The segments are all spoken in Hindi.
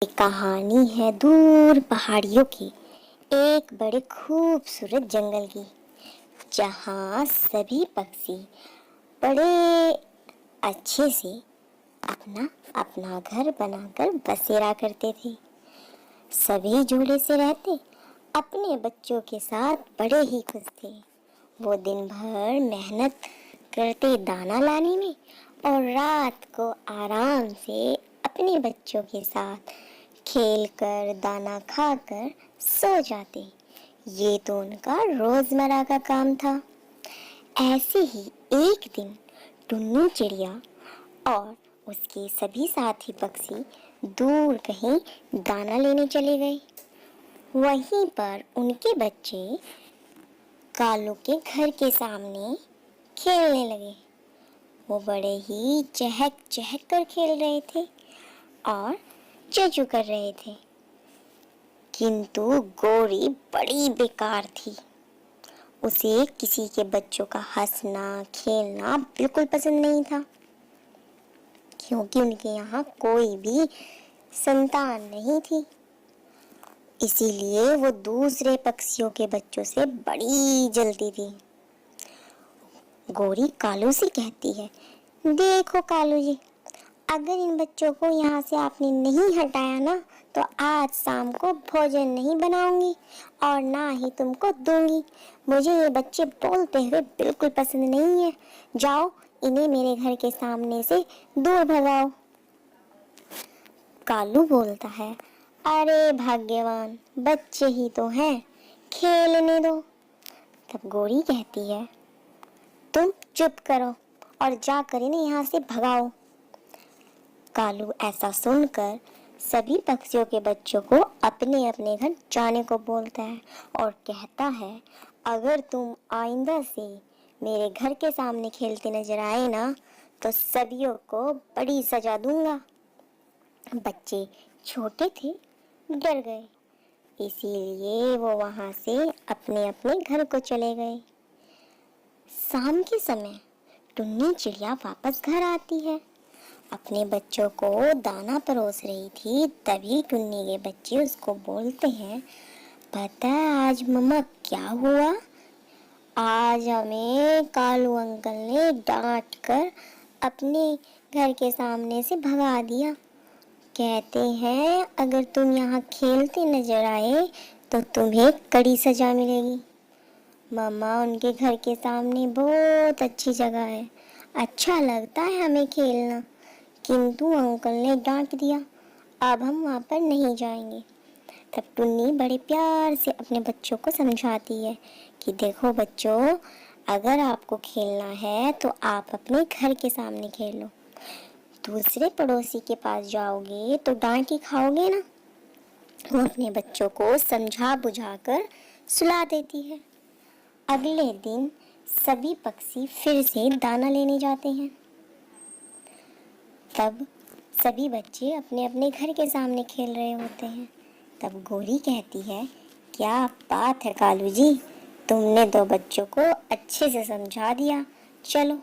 एक कहानी है दूर पहाड़ियों की, एक बड़े खूबसूरत जंगल की, जहाँ सभी पक्षी बड़े अच्छे से अपना अपना घर बनाकर बसेरा करते थे। सभी जोड़े से रहते, अपने बच्चों के साथ बड़े ही खुश थे। वो दिन भर मेहनत करते दाना लाने में और रात को आराम से अपने बच्चों के साथ खेल कर दाना खाकर सो जाते। ये तो उनका रोजमर्रा का काम था। ऐसे ही एक दिन टुन्नू चिड़िया और उसके सभी साथी पक्षी दूर कहीं दाना लेने चले गए। वहीं पर उनके बच्चे कालू के घर के सामने खेलने लगे। वो बड़े ही चहक चहक कर खेल रहे थे और चेंचू कर रहे थे, किंतु गोरी बड़ी बेकार थी। उसे किसी के बच्चों का हंसना खेलना बिल्कुल पसंद नहीं था, क्योंकि उनके यहाँ कोई भी संतान नहीं थी। इसीलिए वो दूसरे पक्षियों के बच्चों से बड़ी जलती थी। गोरी कालू से कहती है, देखो कालू जी, अगर इन बच्चों को यहाँ से आपने नहीं हटाया ना, तो आज शाम को भोजन नहीं बनाऊंगी और ना ही तुमको दूंगी। मुझे ये बच्चे बोलते हुए बिल्कुल पसंद नहीं है। जाओ, इन्हें मेरे घर के सामने से दूर भगाओ। कालू बोलता है, अरे भाग्यवान, बच्चे ही तो हैं, खेलने दो। तब गोरी कहती है, तुम चुप करो और जाकर इन्हें यहाँ से भगाओ। कालू ऐसा सुनकर सभी पक्षियों के बच्चों को अपने अपने घर जाने को बोलता है और कहता है, अगर तुम आइंदा से मेरे घर के सामने खेलते नजर आए ना, तो सभियों को बड़ी सजा दूंगा। बच्चे छोटे थे, डर गए, इसीलिए वो वहां से अपने अपने घर को चले गए। शाम के समय टुन्नी चिड़िया वापस घर आती है। अपने बच्चों को दाना परोस रही थी, तभी टुन्नी के बच्चे उसको बोलते हैं, पता है आज मम्मा क्या हुआ? आज हमें कालू अंकल ने डांट कर अपने घर के सामने से भगा दिया। कहते हैं अगर तुम यहाँ खेलते नजर आए तो तुम्हें कड़ी सजा मिलेगी। मम्मा, उनके घर के सामने बहुत अच्छी जगह है, अच्छा लगता है हमें खेलना, किंतु अंकल ने डांट दिया, अब हम वहाँ पर नहीं जाएंगे। तब टुन्नी बड़े प्यार से अपने बच्चों को समझाती है कि देखो बच्चों, अगर आपको खेलना है तो आप अपने घर के सामने खेलो। दूसरे पड़ोसी के पास जाओगे तो डांट ही खाओगे ना। वो अपने बच्चों को समझा बुझाकर सुला देती है। अगले दिन सभी पक्षी फिर से दाना लेने जाते हैं। तब सभी बच्चे अपने अपने घर के सामने खेल रहे होते हैं। तब गोरी कहती है, क्या बात है कालू जी, तुमने दो बच्चों को अच्छे से समझा दिया। चलो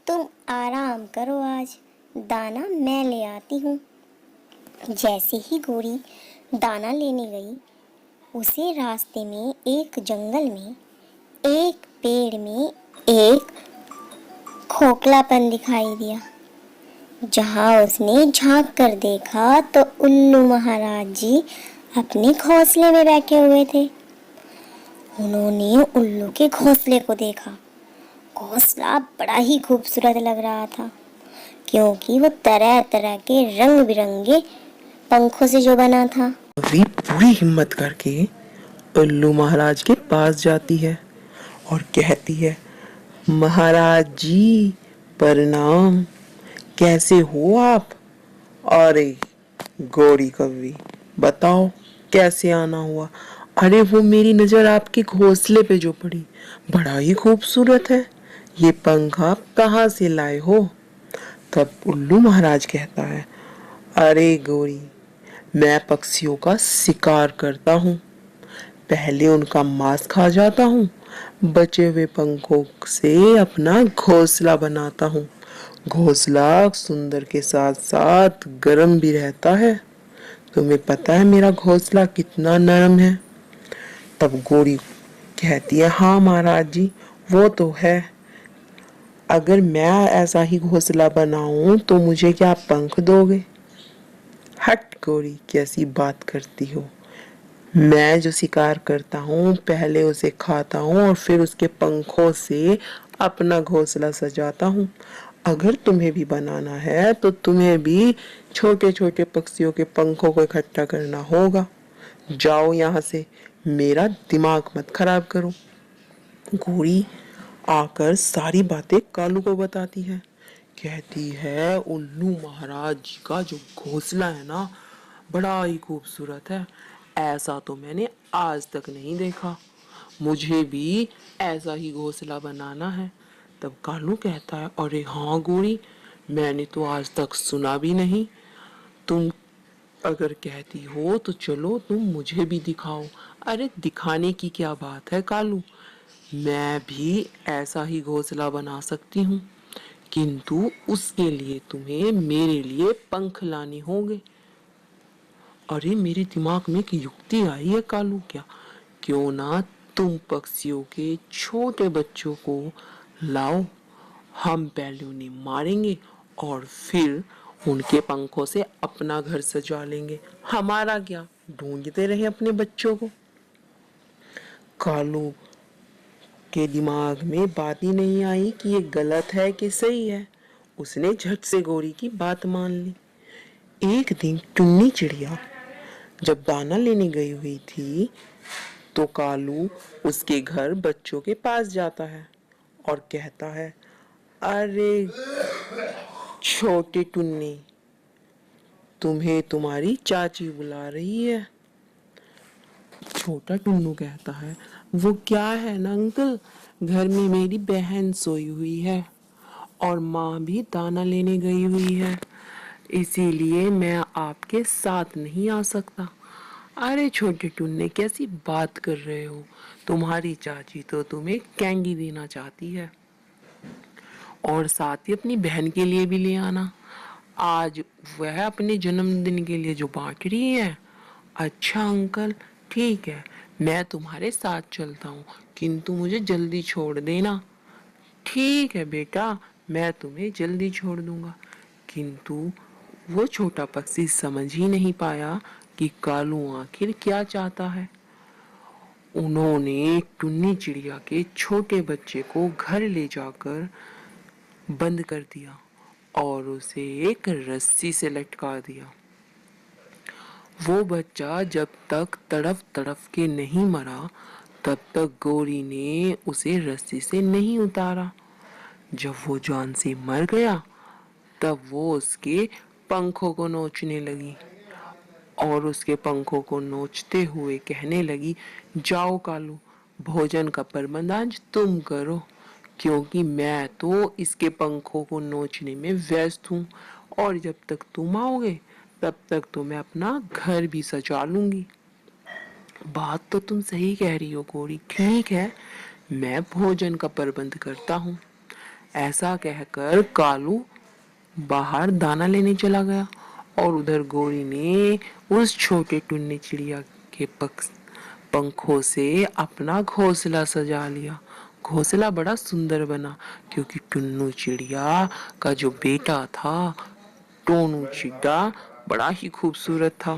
तुम आराम करो, आज दाना मैं ले आती हूँ। जैसे ही गोरी दाना लेने गई, उसे रास्ते में एक जंगल में एक पेड़ में एक खोखलापन दिखाई दिया। जहाँ उसने झांक कर देखा तो उल्लू महाराज जी अपने घोंसले में बैठे हुए थे। उन्होंने उल्लू के घोंसले को देखा। घोंसला बड़ा ही खूबसूरत लग रहा था, क्योंकि वो तरह तरह के रंग बिरंगे पंखों से जो बना था। री पूरी हिम्मत करके उल्लू महाराज के पास जाती है और कहती है, महाराज जी प्रणाम, कैसे हो आप? अरे गौरी कवि, बताओ कैसे आना हुआ? अरे वो मेरी नजर आपके घोंसले पे जो पड़ी, बड़ा ही खूबसूरत है, ये पंख आप कहाँ से लाए हो? तब उल्लू महाराज कहता है, अरे गौरी, मैं पक्षियों का शिकार करता हूँ, पहले उनका मांस खा जाता हूँ, बचे हुए पंखों से अपना घोंसला बनाता हूँ। घोंसला सुंदर के साथ साथ गर्म भी रहता है, तुम्हें पता है मेरा घोंसला कितना नरम है? तब गोरी कहती है, हाँ महाराज जी, वो तो है। अगर मैं ऐसा ही घोंसला बनाऊं तो मुझे क्या पंख दोगे? हट गोरी, कैसी बात करती हो? मैं जो शिकार करता हूँ पहले उसे खाता हूँ और फिर उसके पंखों से अपना घोंसला सजाता हूँ। अगर तुम्हें भी बनाना है तो तुम्हें भी छोटे छोटे पक्षियों के पंखों को इकट्ठा करना होगा। जाओ यहाँ से, मेरा दिमाग मत खराब करो। घोड़ी आकर सारी बातें कालू को बताती है। कहती है, उल्लू महाराज जी का जो घोंसला है ना, बड़ा ही खूबसूरत है। ऐसा तो मैंने आज तक नहीं देखा। मुझे भी ऐसा ही घोंसला बनाना है। तब कालू कहता है, अरे हाँ गोरी, मैंने तो आज तक सुना भी नहीं। तुम अगर कहती हो तो चलो तुम मुझे भी दिखाओ। अरे दिखाने की क्या बात है कालू, मैं भी ऐसा ही घोंसला बना सकती हूँ, किंतु उसके लिए तुम्हें मेरे लिए पंख लाने होंगे। अरे मेरे दिमाग में एक युक्ति आई है कालू, क्या क्यों ना तुम पक्षियों के छोटे बच्चों को लाओ। हम पहले उन्हें मारेंगे और फिर उनके पंखों से अपना घर सजा लेंगे। हमारा क्या, ढूंढते रहे अपने बच्चों को। कालू के दिमाग में बात ही नहीं आई कि ये गलत है कि सही है। उसने झट से गोरी की बात मान ली। एक दिन टुन्नी चिड़िया जब दाना लेने गई हुई थी तो कालू उसके घर बच्चों के पास जाता है और कहता है, अरे छोटे टुन्नी, तुम्हें तुम्हारी चाची बुला रही है। छोटा टुन्नू कहता है, वो क्या है ना अंकल, घर में मेरी बहन सोई हुई है और माँ भी दाना लेने गई हुई है, इसीलिए मैं आपके साथ नहीं आ सकता। अरे छोटे टुन्ने, कैसी बात कर रहे हो? तुम्हारी चाची तो तुम्हें कैंडी देना चाहती है और साथ ही अपनी बहन के लिए भी ले आना। आज वह अपने जन्मदिन के लिए जो बांट रही है। अच्छा अंकल, ठीक है, मैं तुम्हारे साथ चलता हूँ, किंतु मुझे जल्दी छोड़ देना। ठीक है बेटा, मैं तुम्हें जल्दी छोड़ दूंगा। किंतु वो छोटा पक्षी समझ ही नहीं पाया कि कालू आखिर क्या चाहता है। उन्होंने टुन्नी चिड़िया के छोटे बच्चे को घर ले जाकर बंद कर दिया और उसे एक रस्सी से लटका दिया। वो बच्चा जब तक तड़फ तड़फ के नहीं मरा तब तक गोरी ने उसे रस्सी से नहीं उतारा। जब वो जान से मर गया तब वो उसके पंखों को नोचने लगी और उसके पंखों को नोचते हुए कहने लगी, जाओ कालू, भोजन का प्रबंध आज तुम करो, क्योंकि मैं तो इसके पंखों को नोचने में व्यस्त हूँ और जब तक तुम आओगे तब तक तो मैं अपना घर भी सजा लूंगी। बात तो तुम सही कह रही हो गोरी, ठीक है, मैं भोजन का प्रबंध करता हूँ। ऐसा कहकर कालू बाहर दाना लेने चला गया और उधर गोरी ने उस छोटे टुन्नी चिड़िया के पंखों से अपना घोंसला सजा लिया। घोंसला बड़ा सुंदर बना क्योंकि टुन्नू चिड़िया का जो बेटा था, टोनू चिड्डा, बड़ा ही खूबसूरत था।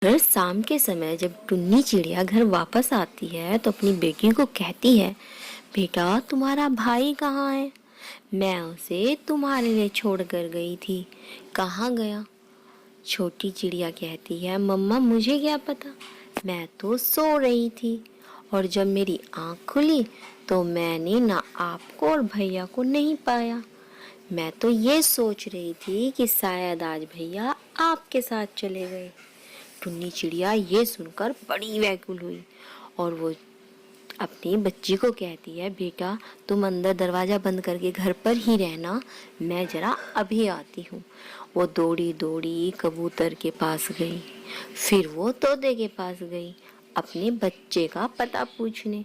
हर शाम के समय जब टुन्नी चिड़िया घर वापस आती है तो अपनी बेटी को कहती है, बेटा तुम्हारा भाई कहाँ है? मैं उसे तुम्हारे लिए छोड़ कर गई थी, कहाँ गया? छोटी चिड़िया कहती है, मम्मा मुझे क्या पता, मैं तो सो रही थी और जब मेरी आँख खुली तो मैंने ना आपको और भैया को नहीं पाया। मैं तो ये सोच रही थी कि शायद आज भैया आपके साथ चले गए। टुन्नी चिड़िया ये सुनकर बड़ी व्याकुल हुई और वो अपनी बच्ची को कहती है, बेटा तुम अंदर दरवाजा बंद करके घर पर ही रहना, मैं जरा अभी आती हूँ। वो दौड़ी दौड़ी कबूतर के पास गई, फिर वो तोते के पास गई अपने बच्चे का पता पूछने,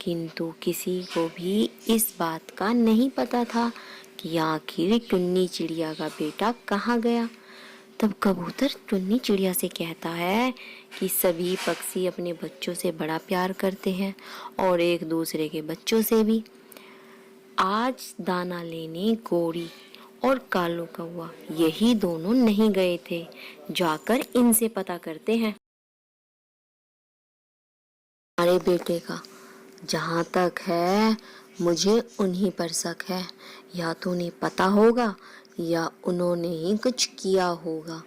किंतु किसी को भी इस बात का नहीं पता था कि आखिर टुन्नी चिड़िया का बेटा कहाँ गया। तब कबूतर टुन्नी चिड़िया से कहता है कि सभी पक्षी अपने बच्चों से बड़ा प्यार करते हैं और एक दूसरे के बच्चों से भी। आज दाना लेने गोरी और कालू कौवा यही दोनों नहीं गए थे, जाकर इनसे पता करते हैं। हमारे बेटे का जहाँ तक है मुझे उन्हीं पर शक है, या तो उन्हें पता होगा या उन्होंने ही कुछ किया होगा,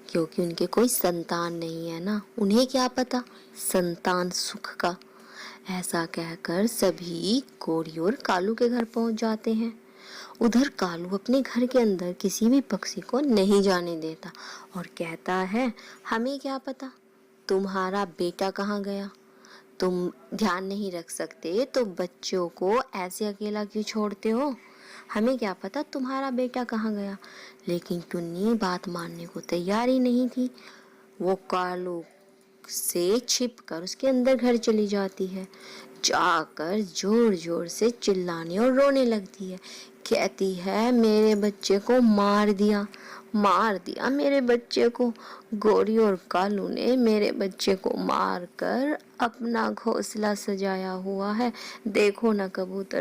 क्योंकि उनके कोई संतान नहीं है ना, उन्हें क्या पता संतान सुख का। ऐसा कहकर सभी गोरी और कालू के घर पहुंच जाते हैं। उधर कालू अपने घर के अंदर किसी भी पक्षी को नहीं जाने देता और कहता है, हमें क्या पता तुम्हारा बेटा कहाँ गया, तुम ध्यान नहीं रख सकते तो बच्चों को ऐसे अकेला क्यों छोड़ते हो, हमें क्या पता तुम्हारा बेटा कहाँ गया। लेकिन टुन्नी बात मानने को तैयार ही नहीं थी। वो कालू से छिपकर उसके अंदर घर चली जाती है, जाकर जोर जोर से चिल्लाने और रोने लगती है। कहती है, मेरे बच्चे को मार दिया मेरे बच्चे को। गोरी और कालू ने मेरे बच्चे को मार कर अपना घोंसला सजाया हुआ है, देखो ना कबूतर